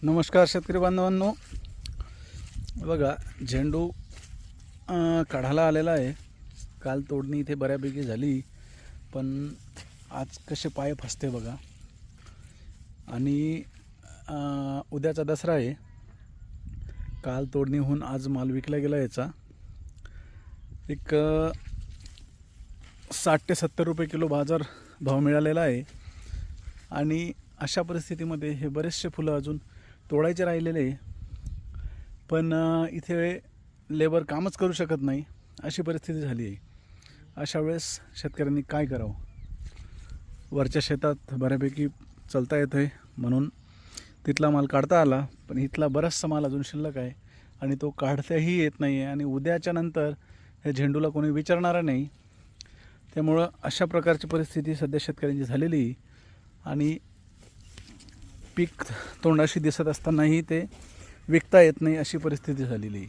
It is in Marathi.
नमस्कार शेतकरी बांधवांनो, बघा झेंडू काढायला आलेला आहे. काल तोडणी इथे बऱ्यापैकी झाली, पण आज कसे पाय फसते बघा. आणि उद्याचा दसरा आहे. काल तोडणी होऊन आज माल विकला गेला. याचा एक 60 ते 70 रुपये किलो बाजार भाव मिळालेला आहे. आणि अशा परिस्थितीमध्ये हे बरेचसे फुलं अजून तोडायचे राहिलेले आहे, पण इथे लेबर कामच करू शकत नाही, अशी परिस्थिती झाली आहे. अशा वेळेस शेतकऱ्यांनी काय करावं? वरच्या शेतात बऱ्यापैकी चालता येतं आहे म्हणून तिथला माल काढता आला, पण इथला बराचसा माल अजून शिल्लक आहे आणि तो काढताही येत नाही आहे. आणि उद्याच्या नंतर हे झेंडूला कोणी विचारणारं नाही. त्यामुळं अशा प्रकारची परिस्थिती सध्या शेतकऱ्यांची झालेली आहे. आणि पीक तोंडाशी दिसत असतानाही ते विकता येत नाही, अशी परिस्थिती झालेली आहे.